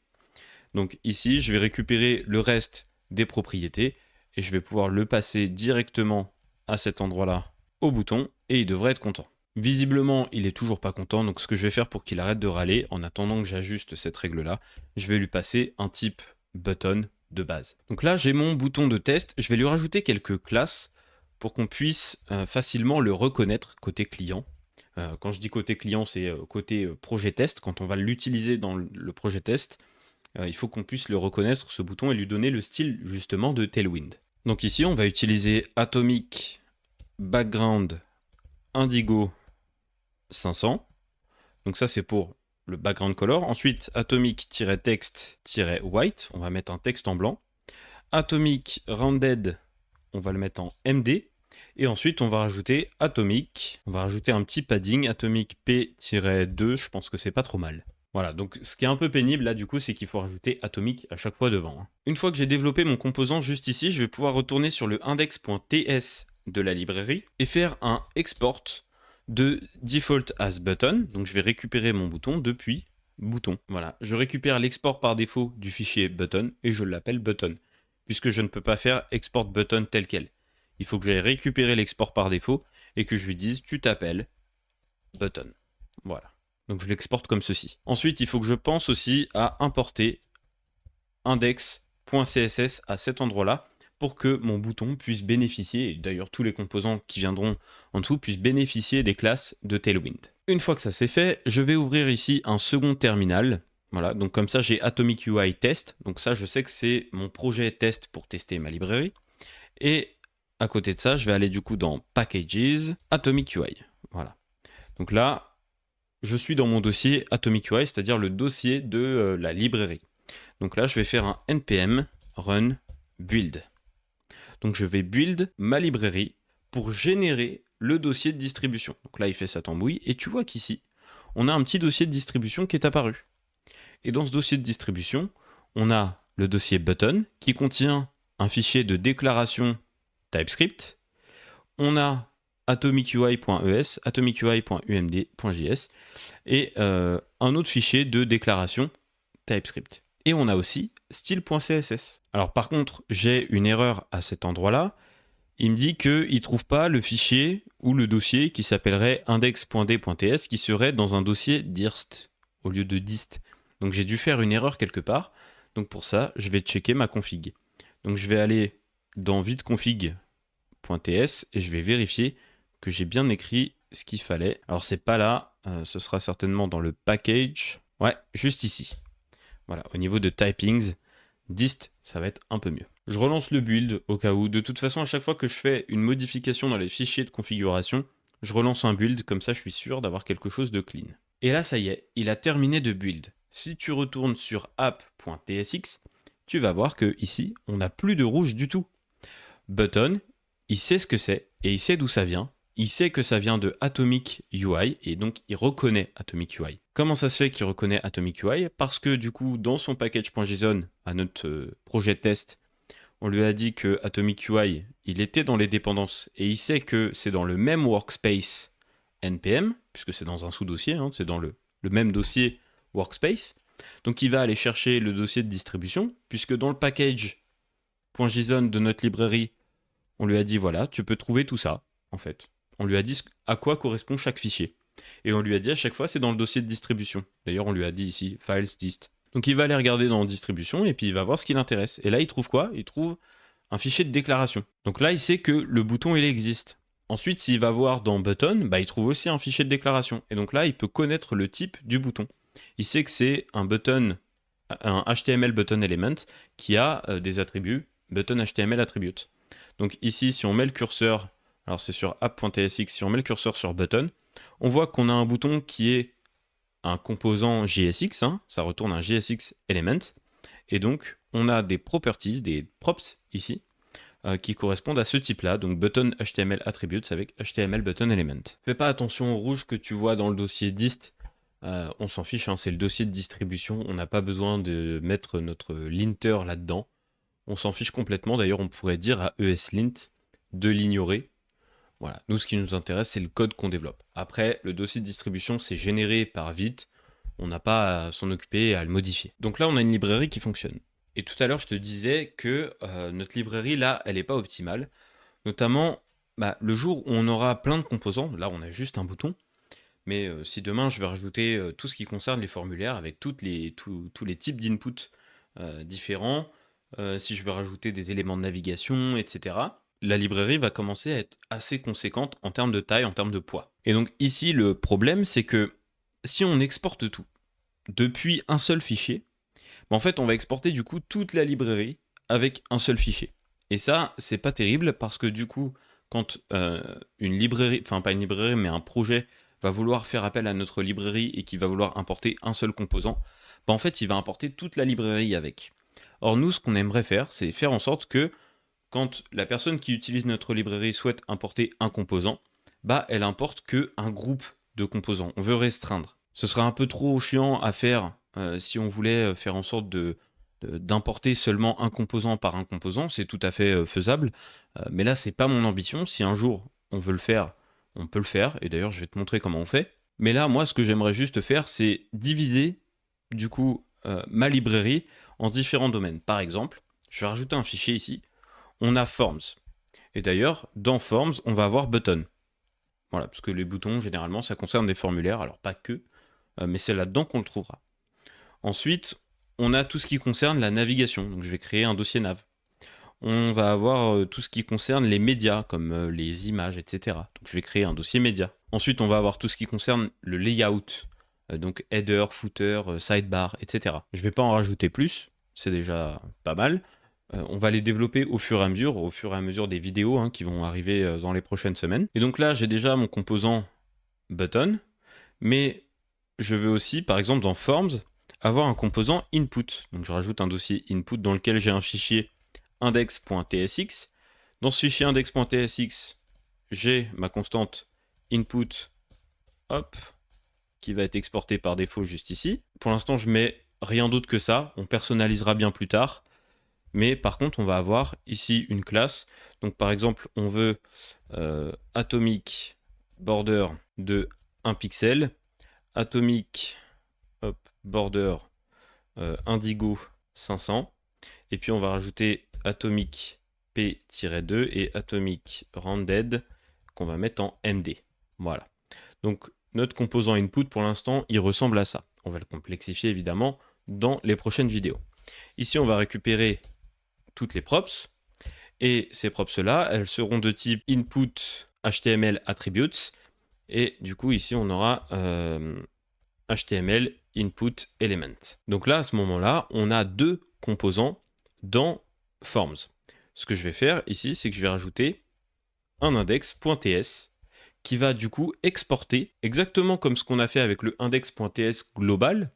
Donc ici, je vais récupérer le reste des propriétés et je vais pouvoir le passer directement à cet endroit-là au bouton et il devrait être content. Visiblement, il est toujours pas content, donc ce que je vais faire pour qu'il arrête de râler, en attendant que j'ajuste cette règle-là, je vais lui passer un type button de base. Donc là, j'ai mon bouton de test, je vais lui rajouter quelques classes pour qu'on puisse facilement le reconnaître côté client. Quand je dis côté client, c'est côté projet test. Quand on va l'utiliser dans le projet test, il faut qu'on puisse le reconnaître, ce bouton, et lui donner le style justement de Tailwind. Donc ici, on va utiliser Atomic Background Indigo 500. Donc ça, c'est pour le background color. Ensuite, atomic-text-white, on va mettre un texte en blanc. Atomic rounded, on va le mettre en MD. Et ensuite, on va rajouter atomic. On va rajouter un petit padding, atomic P-2, je pense que c'est pas trop mal. Voilà, donc ce qui est un peu pénible là du coup, c'est qu'il faut rajouter atomic à chaque fois devant. Une fois que j'ai développé mon composant juste ici, je vais pouvoir retourner sur le index.ts de la librairie et faire un export de default as button. Donc je vais récupérer mon bouton depuis bouton. Voilà, je récupère l'export par défaut du fichier button et je l'appelle button, puisque je ne peux pas faire export button tel quel. Il faut que j'aille récupérer l'export par défaut et que je lui dise tu t'appelles button. Voilà. Donc je l'exporte comme ceci. Ensuite, il faut que je pense aussi à importer index.css à cet endroit-là pour que mon bouton puisse bénéficier, et d'ailleurs tous les composants qui viendront en dessous puissent bénéficier des classes de Tailwind. Une fois que ça c'est fait, je vais ouvrir ici un second terminal. Voilà, donc comme ça j'ai Atomic UI Test. Donc ça, je sais que c'est mon projet test pour tester ma librairie. Et à côté de ça, je vais aller du coup dans Packages, Atomic UI. Voilà. Donc là, je suis dans mon dossier Atomic UI, c'est-à-dire le dossier de la librairie. Donc là, je vais faire un npm run build. Donc je vais build ma librairie pour générer le dossier de distribution. Donc là, il fait sa tambouille et tu vois qu'ici, on a un petit dossier de distribution qui est apparu. Et dans ce dossier de distribution, on a le dossier button qui contient un fichier de déclaration TypeScript. On a atomicui.es, atomicui.umd.js et un autre fichier de déclaration TypeScript. Et on a aussi style.css. Alors par contre, j'ai une erreur à cet endroit-là. Il me dit qu'il ne trouve pas le fichier ou le dossier qui s'appellerait index.d.ts qui serait dans un dossier dirst au lieu de dist. Donc j'ai dû faire une erreur quelque part. Donc pour ça, je vais checker ma config. Donc je vais aller dans videconfig.ts et je vais vérifier que j'ai bien écrit ce qu'il fallait. Alors c'est pas là, ce sera certainement dans le package. Ouais, juste ici. Voilà, au niveau de typings, dist, ça va être un peu mieux. Je relance le build au cas où. De toute façon, à chaque fois que je fais une modification dans les fichiers de configuration, je relance un build, comme ça je suis sûr d'avoir quelque chose de clean. Et là, ça y est, il a terminé de build. Si tu retournes sur app.tsx, tu vas voir que ici, on n'a plus de rouge du tout. Button, il sait ce que c'est et il sait d'où ça vient. Il sait que ça vient de Atomic UI et donc il reconnaît Atomic UI. Comment ça se fait qu'il reconnaît Atomic UI? Parce que du coup, dans son package.json, à notre projet test, on lui a dit que Atomic UI, il était dans les dépendances et il sait que c'est dans le même workspace npm, puisque c'est dans un sous-dossier, hein, c'est dans le même dossier workspace. Donc il va aller chercher le dossier de distribution, puisque dans le package.json de notre librairie, on lui a dit voilà, tu peux trouver tout ça, en fait. On lui a dit à quoi correspond chaque fichier. Et on lui a dit à chaque fois, c'est dans le dossier de distribution. D'ailleurs, on lui a dit ici, files dist. Donc il va aller regarder dans distribution et puis il va voir ce qui l'intéresse. Et là, il trouve quoi? Il trouve un fichier de déclaration. Donc là, il sait que le bouton, il existe. Ensuite, s'il va voir dans button, bah, il trouve aussi un fichier de déclaration. Et donc là, il peut connaître le type du bouton. Il sait que c'est un button, un HTML button element qui a des attributs button HTML attribute. Donc ici, si on met le curseur, alors c'est sur app.tsx, si on met le curseur sur button, on voit qu'on a un bouton qui est un composant JSX, hein, ça retourne un JSX element, et donc on a des properties, des props ici, qui correspondent à ce type-là, donc button HTML attributes avec HTML button element. Fais pas attention au rouge que tu vois dans le dossier dist, on s'en fiche, hein, c'est le dossier de distribution, on n'a pas besoin de mettre notre linter là-dedans. On s'en fiche complètement, d'ailleurs on pourrait dire à ESLint de l'ignorer. Voilà, nous ce qui nous intéresse c'est le code qu'on développe. Après, le dossier de distribution c'est généré par Vite, on n'a pas à s'en occuper et à le modifier. Donc là on a une librairie qui fonctionne. Et tout à l'heure je te disais que notre librairie là elle n'est pas optimale, notamment le jour où on aura plein de composants, là on a juste un bouton, mais si demain je vais rajouter tout ce qui concerne les formulaires avec tous les types d'input différents, si je veux rajouter des éléments de navigation, etc., la librairie va commencer à être assez conséquente en termes de taille, en termes de poids. Et donc ici, le problème, c'est que si on exporte tout depuis un seul fichier, en fait, on va exporter du coup toute la librairie avec un seul fichier. Et ça, c'est pas terrible parce que du coup, quand une librairie, enfin pas une librairie, mais un projet va vouloir faire appel à notre librairie et qui va vouloir importer un seul composant, en fait, il va importer toute la librairie avec. Or, nous, ce qu'on aimerait faire, c'est faire en sorte que quand la personne qui utilise notre librairie souhaite importer un composant, elle importe qu'un groupe de composants. On veut restreindre. Ce serait un peu trop chiant à faire si on voulait faire en sorte d'importer seulement un composant par un composant. C'est tout à fait faisable. Mais là, c'est pas mon ambition. Si un jour on veut le faire, on peut le faire. Et d'ailleurs, je vais te montrer comment on fait. Mais là, moi, ce que j'aimerais juste faire, c'est diviser du coup ma librairie en différents domaines. Par exemple, je vais rajouter un fichier ici. On a Forms. Et d'ailleurs, dans Forms, on va avoir Button. Voilà, parce que les boutons, généralement, ça concerne des formulaires, alors pas que, mais c'est là-dedans qu'on le trouvera. Ensuite, on a tout ce qui concerne la navigation, donc je vais créer un dossier nav. On va avoir tout ce qui concerne les médias, comme les images, etc. Donc je vais créer un dossier média. Ensuite, on va avoir tout ce qui concerne le layout, donc header, footer, sidebar, etc. Je ne vais pas en rajouter plus, c'est déjà pas mal. On va les développer au fur et à mesure des vidéos qui vont arriver dans les prochaines semaines. Et donc là, j'ai déjà mon composant button, mais je veux aussi, par exemple dans Forms, avoir un composant input. Donc je rajoute un dossier input dans lequel j'ai un fichier index.tsx. Dans ce fichier index.tsx, j'ai ma constante input, hop, qui va être exportée par défaut juste ici. Pour l'instant, je mets rien d'autre que ça. On personnalisera bien plus tard. Mais par contre, on va avoir ici une classe. Donc par exemple, on veut atomic border de 1 pixel, atomic border indigo 500, et puis on va rajouter atomic p-2 et atomic rounded qu'on va mettre en MD. Voilà. Donc notre composant input pour l'instant, il ressemble à ça. On va le complexifier évidemment dans les prochaines vidéos. Ici, on va récupérer toutes les props, et ces props là, elles seront de type input HTML attributes, et du coup ici on aura HTML input element. Donc là, à ce moment-là, on a deux composants dans Forms. Ce que je vais faire ici, c'est que je vais rajouter un index.ts qui va du coup exporter exactement comme ce qu'on a fait avec le index.ts global.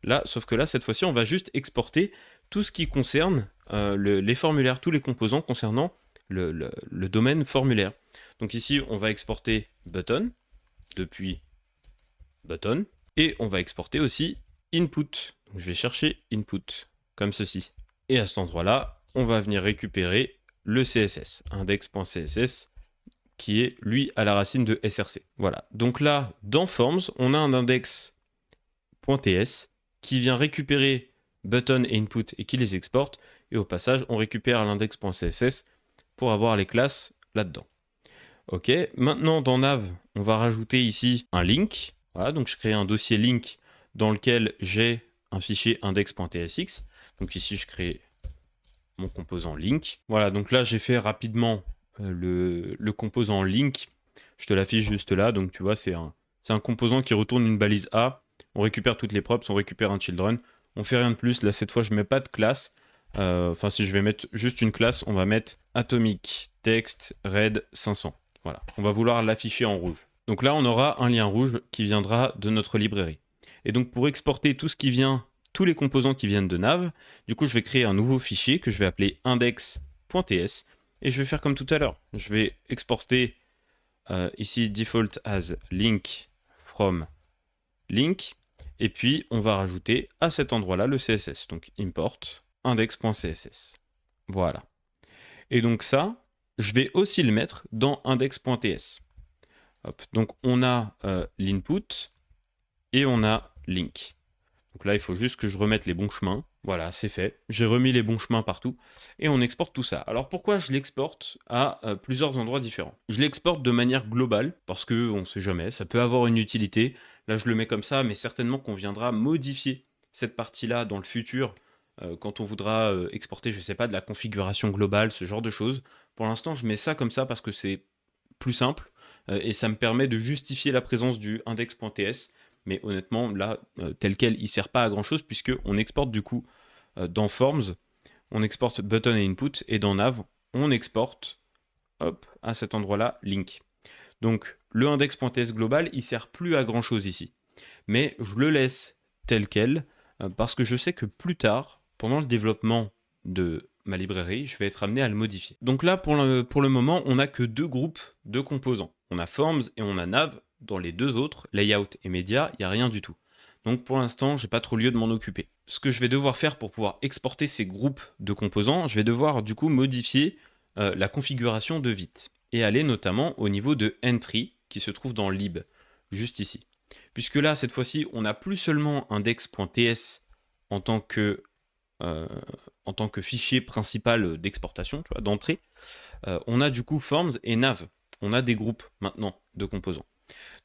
Là, sauf que là, cette fois-ci, on va juste exporter tout ce qui concerne les formulaires, tous les composants concernant le domaine formulaire. Donc ici, on va exporter button depuis button, et on va exporter aussi input. Donc je vais chercher input, comme ceci. Et à cet endroit-là, on va venir récupérer le CSS, index.css, qui est, lui, à la racine de src. Voilà. Donc là, dans Forms, on a un index.ts qui vient récupérer button et input et qui les exporte. Et au passage, on récupère l'index.css pour avoir les classes là-dedans. Ok, maintenant dans nav, on va rajouter ici un link. Voilà, donc je crée un dossier link dans lequel j'ai un fichier index.tsx. Donc ici, je crée mon composant link. Voilà, donc là, j'ai fait rapidement le composant link. Je te l'affiche juste là. Donc tu vois, c'est un composant qui retourne une balise A. On récupère toutes les props, on récupère un children. On fait rien de plus. Là, cette fois, je ne mets pas de classe. Enfin, si je vais mettre juste une classe, on va mettre atomic text red 500. Voilà, on va vouloir l'afficher en rouge. Donc là, on aura un lien rouge qui viendra de notre librairie. Et donc pour exporter tout ce qui vient, tous les composants qui viennent de nav, du coup, je vais créer un nouveau fichier que je vais appeler index.ts. Et je vais faire comme tout à l'heure. Je vais exporter ici default as link from link. Et puis, on va rajouter à cet endroit-là le CSS. Donc import index.css. Voilà. Et donc ça, je vais aussi le mettre dans index.ts. Donc on a l'input et on a link. Donc là, il faut juste que je remette les bons chemins. Voilà, c'est fait. J'ai remis les bons chemins partout et on exporte tout ça. Alors pourquoi je l'exporte à plusieurs endroits différents? Je l'exporte de manière globale parce que on ne sait jamais, ça peut avoir une utilité. Là, je le mets comme ça, mais certainement qu'on viendra modifier cette partie-là dans le futur quand on voudra exporter, je ne sais pas, de la configuration globale, ce genre de choses. Pour l'instant, je mets ça comme ça parce que c'est plus simple et ça me permet de justifier la présence du index.ts. Mais honnêtement, là, tel quel, il ne sert pas à grand-chose puisqu'on exporte du coup dans Forms, on exporte button et input, et dans nav, on exporte, hop, à cet endroit-là, link. Donc, le index.ts global, il sert plus à grand chose ici. Mais je le laisse tel quel parce que je sais que plus tard, pendant le développement de ma librairie, je vais être amené à le modifier. Donc là, pour le moment, on n'a que deux groupes de composants. On a Forms et on a Nav. Dans les deux autres, Layout et Media, il n'y a rien du tout. Donc pour l'instant, j'ai pas trop lieu de m'en occuper. Ce que je vais devoir faire pour pouvoir exporter ces groupes de composants, je vais devoir du coup modifier la configuration de Vite et aller notamment au niveau de Entry qui se trouve dans lib, juste ici. Puisque là, cette fois-ci, on n'a plus seulement index.ts en tant que fichier principal d'exportation, d'entrée, on a du coup Forms et Nav. On a des groupes maintenant de composants.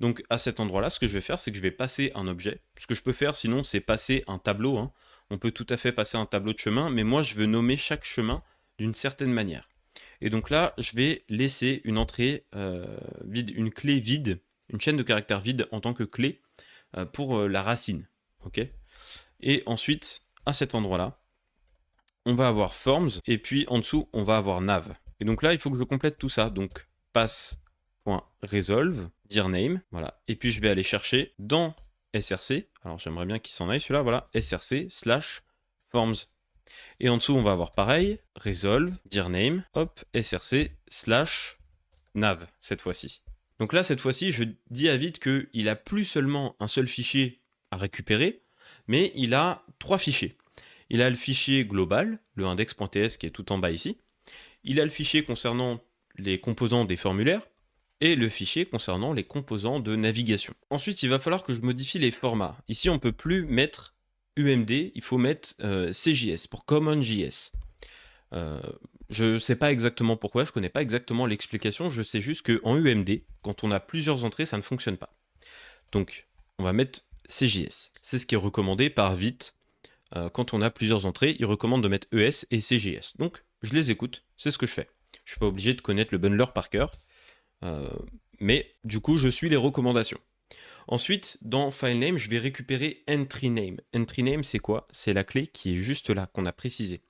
Donc à cet endroit-là, ce que je vais faire, c'est que je vais passer un objet. Ce que je peux faire sinon, c'est passer un tableau. Hein. On peut tout à fait passer un tableau de chemin, mais moi, je veux nommer chaque chemin d'une certaine manière. Et donc là, je vais laisser une entrée vide, une clé vide, une chaîne de caractères vide en tant que clé pour la racine. Okay, et ensuite, à cet endroit-là, on va avoir Forms, et puis en dessous, on va avoir Nav. Et donc là, il faut que je complète tout ça. Donc, pass.resolve, dir name, voilà. Et puis, je vais aller chercher dans src, alors j'aimerais bien qu'il s'en aille celui-là, voilà, src/forms. Et en dessous, on va avoir pareil, resolve, dir name, hop, src/nav, cette fois-ci. Donc là, cette fois-ci, je dis à Vite qu'il a plus seulement un seul fichier à récupérer, mais il a trois fichiers. Il a le fichier global, le index.ts qui est tout en bas ici. Il a le fichier concernant les composants des formulaires et le fichier concernant les composants de navigation. Ensuite, il va falloir que je modifie les formats. Ici, on ne peut plus mettre UMD, il faut mettre CJS pour CommonJS. Je ne sais pas exactement pourquoi, je ne connais pas exactement l'explication, je sais juste qu'en UMD, quand on a plusieurs entrées, ça ne fonctionne pas. Donc, on va mettre CJS. C'est ce qui est recommandé par Vite. Quand on a plusieurs entrées, il recommande de mettre ES et CJS. Donc, je les écoute, c'est ce que je fais. Je ne suis pas obligé de connaître le bundler par cœur, mais du coup, je suis les recommandations. Ensuite, dans FileName, je vais récupérer EntryName. EntryName, c'est quoi? C'est la clé qui est juste là, qu'on a précisée.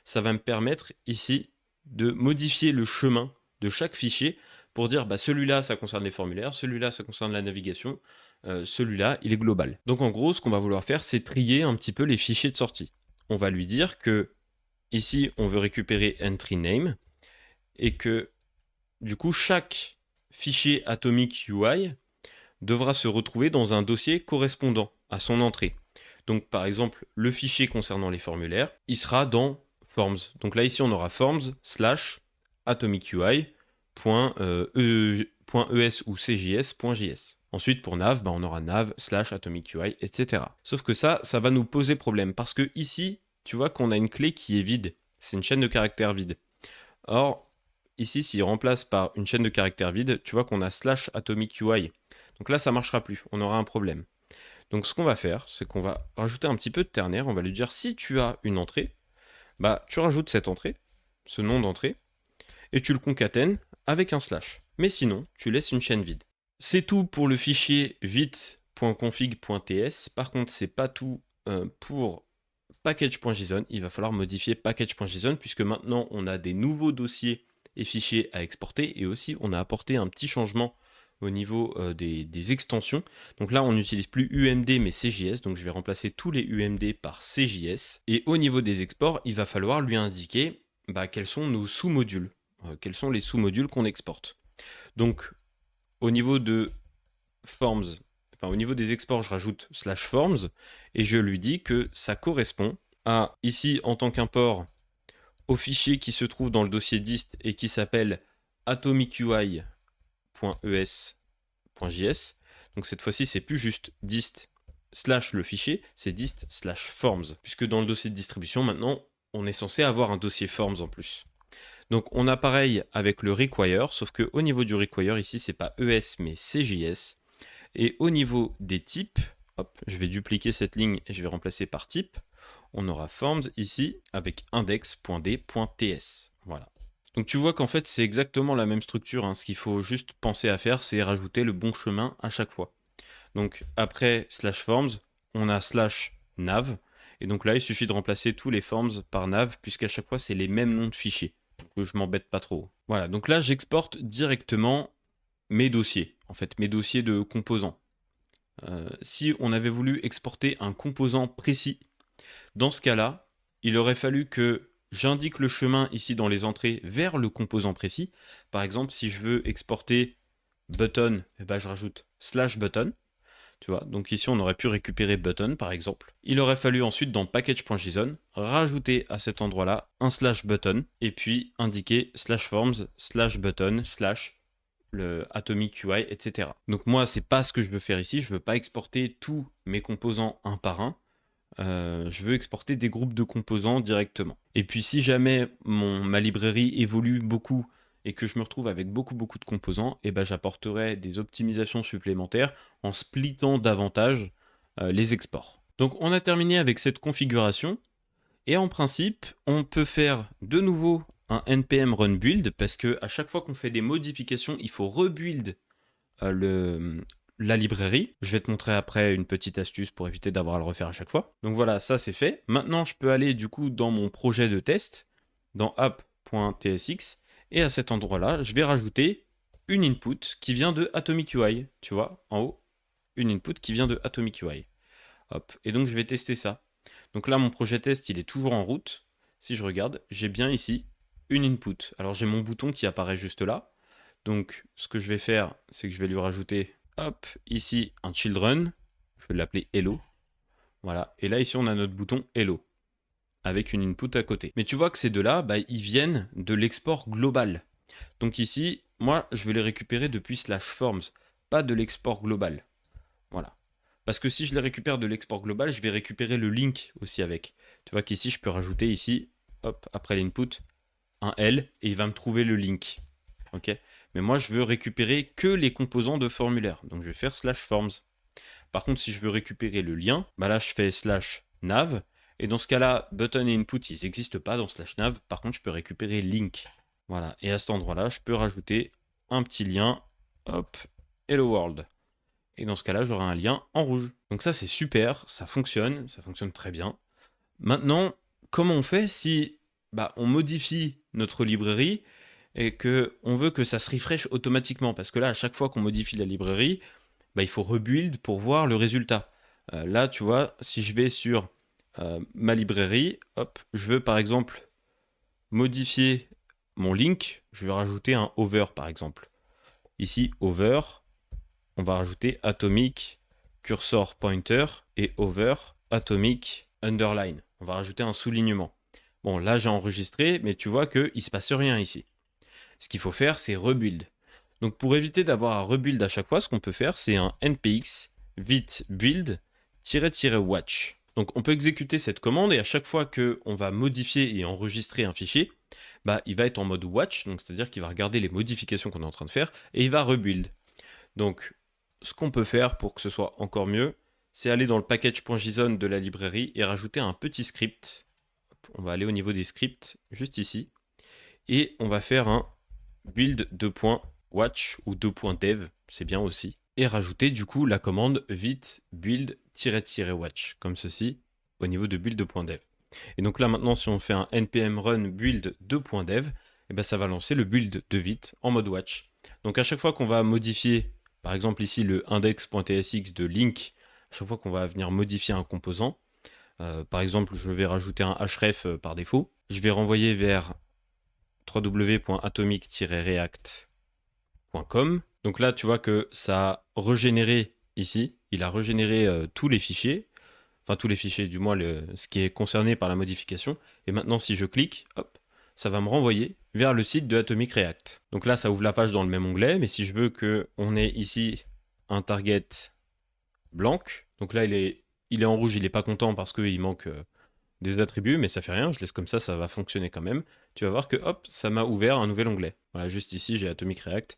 Ça va me permettre ici de modifier le chemin de chaque fichier pour dire bah, celui-là, ça concerne les formulaires, celui-là, ça concerne la navigation, celui-là, il est global. Donc en gros, ce qu'on va vouloir faire, c'est trier un petit peu les fichiers de sortie. On va lui dire que ici, on veut récupérer EntryName et que du coup, chaque fichier Atomic UI devra se retrouver dans un dossier correspondant à son entrée. Donc par exemple, le fichier concernant les formulaires, il sera dans Forms. Donc là, ici, on aura forms/atomicui.es ou cjs.js. Ensuite, pour nav, on aura nav/atomicui, etc. Sauf que ça va nous poser problème parce que ici, tu vois qu'on a une clé qui est vide. C'est une chaîne de caractères vide. Or, ici, s'il remplace par une chaîne de caractères vide, tu vois qu'on a /atomicui. Donc là, ça ne marchera plus. On aura un problème. Donc ce qu'on va faire, c'est qu'on va rajouter un petit peu de ternaire. On va lui dire si tu as une entrée, bah tu rajoutes cette entrée, ce nom d'entrée, et tu le concatènes avec un slash. Mais sinon, tu laisses une chaîne vide. C'est tout pour le fichier vite.config.ts. Par contre, c'est pas tout pour package.json. Il va falloir modifier package.json puisque maintenant on a des nouveaux dossiers et fichiers à exporter et aussi on a apporté un petit changement au niveau des extensions. Donc là, on n'utilise plus UMD mais CJS, donc je vais remplacer tous les UMD par CJS. Et au niveau des exports, il va falloir lui indiquer quels sont nos sous-modules, quels sont les sous-modules qu'on exporte. Donc, au niveau de Forms, au niveau des exports, je rajoute /forms et je lui dis que ça correspond à, ici, en tant qu'import, au fichier qui se trouve dans le dossier dist et qui s'appelle atomicui.es.js. Donc cette fois-ci, c'est plus juste dist / le fichier, c'est dist / forms, puisque dans le dossier de distribution, maintenant, on est censé avoir un dossier forms en plus. Donc on a pareil avec le require, sauf qu'au niveau du require, ici, c'est pas ES, mais CJS. Et au niveau des types, hop, je vais dupliquer cette ligne et je vais remplacer par type. On aura forms ici avec index.d.ts. Voilà. Donc tu vois qu'en fait, c'est exactement la même structure. Hein. Ce qu'il faut juste penser à faire, c'est rajouter le bon chemin à chaque fois. Donc après /forms, on a /nav. Et donc là, il suffit de remplacer tous les forms par nav, puisqu'à chaque fois, c'est les mêmes noms de fichiers. Donc je m'embête pas trop. Voilà, donc là, j'exporte directement mes dossiers. en fait, mes dossiers de composants. Si on avait voulu exporter un composant précis, dans ce cas-là, il aurait fallu que j'indique le chemin ici dans les entrées vers le composant précis. Par exemple, si je veux exporter button, eh ben, je rajoute /button. Tu vois, donc ici on aurait pu récupérer button par exemple. Il aurait fallu ensuite dans package.json rajouter à cet endroit-là un /button et puis indiquer /forms /button le atomic UI, etc. Donc moi c'est pas ce que je veux faire ici. Je veux pas exporter tous mes composants un par un. Je veux exporter des groupes de composants directement. Et puis si jamais ma librairie évolue beaucoup et que je me retrouve avec beaucoup de composants, et ben j'apporterai des optimisations supplémentaires en splittant davantage les exports. Donc on a terminé avec cette configuration et en principe on peut faire de nouveau un npm run build parce que à chaque fois qu'on fait des modifications il faut rebuild la librairie. Je vais te montrer après une petite astuce pour éviter d'avoir à le refaire à chaque fois. Donc voilà, ça c'est fait. Maintenant, je peux aller du coup dans mon projet de test, dans app.tsx, et à cet endroit-là, je vais rajouter une input qui vient de Atomic UI. Tu vois, en haut, une input qui vient de Atomic UI. Hop, et donc je vais tester ça. Donc là, mon projet test, il est toujours en route. Si je regarde, j'ai bien ici une input. Alors j'ai mon bouton qui apparaît juste là. Donc ce que je vais faire, c'est que je vais lui rajouter hop, ici un children, je vais l'appeler hello. Voilà, et là ici on a notre bouton hello, avec une input à côté. Mais tu vois que ces deux-là, bah, ils viennent de l'export global. Donc ici, moi je vais les récupérer depuis /forms, pas de l'export global. Voilà. Parce que si je les récupère de l'export global, je vais récupérer le link aussi avec. Tu vois qu'ici je peux rajouter ici, hop, après l'input, un L, et il va me trouver le link. Ok. Mais moi, je veux récupérer que les composants de formulaire. Donc, je vais faire /forms. Par contre, si je veux récupérer le lien, bah là, je fais /nav. Et dans ce cas-là, button et input, ils n'existent pas dans /nav. Par contre, je peux récupérer link. Voilà. Et à cet endroit-là, je peux rajouter un petit lien. Hop, hello world. Et dans ce cas-là, j'aurai un lien en rouge. Donc ça, c'est super. Ça fonctionne très bien. Maintenant, comment on fait si on modifie notre librairie et qu'on veut que ça se refresh automatiquement? Parce que là, à chaque fois qu'on modifie la librairie, il faut rebuild pour voir le résultat. Là, tu vois, si je vais sur ma librairie, hop, je veux par exemple modifier mon link, je vais rajouter un over par exemple. Ici, over, on va rajouter atomic cursor pointer et over atomic underline. On va rajouter un soulignement. Bon, là j'ai enregistré, mais tu vois qu'il ne se passe rien ici. Ce qu'il faut faire, c'est rebuild. Donc pour éviter d'avoir à rebuild à chaque fois, ce qu'on peut faire, c'est un npx vite build --watch. Donc on peut exécuter cette commande et à chaque fois qu'on va modifier et enregistrer un fichier, il va être en mode watch, donc c'est-à-dire qu'il va regarder les modifications qu'on est en train de faire et il va rebuild. Donc ce qu'on peut faire pour que ce soit encore mieux, c'est aller dans le package.json de la librairie et rajouter un petit script. On va aller au niveau des scripts, juste ici, et on va faire un build .watch ou .dev, c'est bien aussi, et rajouter du coup la commande vite build --watch, comme ceci, au niveau de build.dev. Et donc là maintenant, si on fait un npm run build .dev, ça va lancer le build de vite en mode watch. Donc à chaque fois qu'on va modifier, par exemple ici le index.tsx de link, à chaque fois qu'on va venir modifier un composant, par exemple je vais rajouter un href par défaut, je vais renvoyer vers www.atomic-react.com. Donc là, tu vois que ça a régénéré ici. Il a régénéré tous les fichiers. Enfin, tous les fichiers, du moins ce qui est concerné par la modification. Et maintenant, si je clique, hop, ça va me renvoyer vers le site de Atomic React. Donc là, ça ouvre la page dans le même onglet. Mais si je veux qu'on ait ici un target blanc, donc là, il est en rouge, il n'est pas content parce qu'il manque des attributs, mais ça fait rien, je laisse comme ça va fonctionner quand même. Tu vas voir que hop, ça m'a ouvert un nouvel onglet. Voilà, juste ici, j'ai Atomic React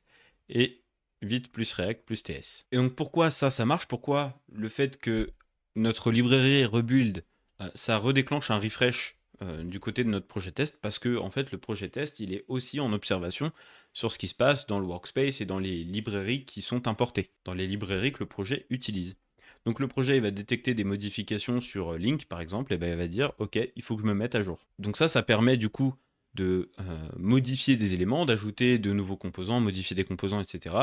et vite plus React plus TS. Et donc pourquoi ça marche? Pourquoi le fait que notre librairie rebuild, ça redéclenche un refresh du côté de notre projet test? Parce que en fait, le projet test, il est aussi en observation sur ce qui se passe dans le workspace et dans les librairies qui sont importées, dans les librairies que le projet utilise. Donc le projet il va détecter des modifications sur Link par exemple, et il va dire ok, il faut que je me mette à jour. Donc ça permet du coup de modifier des éléments, d'ajouter de nouveaux composants, modifier des composants, etc.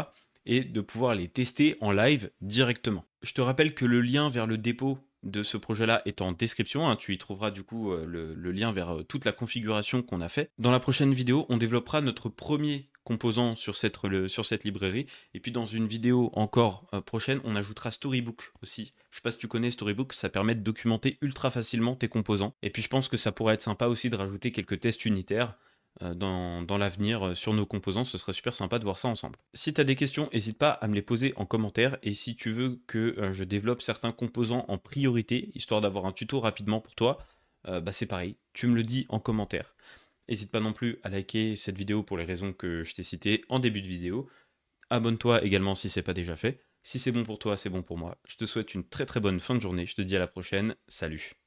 et de pouvoir les tester en live directement. Je te rappelle que le lien vers le dépôt de ce projet-là est en description, hein. Tu y trouveras du coup le lien vers toute la configuration qu'on a fait. Dans la prochaine vidéo, on développera notre premier composant sur cette librairie. Et puis dans une vidéo encore prochaine, on ajoutera Storybook aussi. Je sais pas si tu connais Storybook, ça permet de documenter ultra facilement tes composants. Et puis je pense que ça pourrait être sympa aussi de rajouter quelques tests unitaires dans l'avenir sur nos composants. Ce serait super sympa de voir ça ensemble. Si tu as des questions, n'hésite pas à me les poser en commentaire. Et si tu veux que je développe certains composants en priorité, histoire d'avoir un tuto rapidement pour toi, c'est pareil, tu me le dis en commentaire. N'hésite pas non plus à liker cette vidéo pour les raisons que je t'ai citées en début de vidéo. Abonne-toi également si ce n'est pas déjà fait. Si c'est bon pour toi, c'est bon pour moi. Je te souhaite une très très bonne fin de journée. Je te dis à la prochaine. Salut.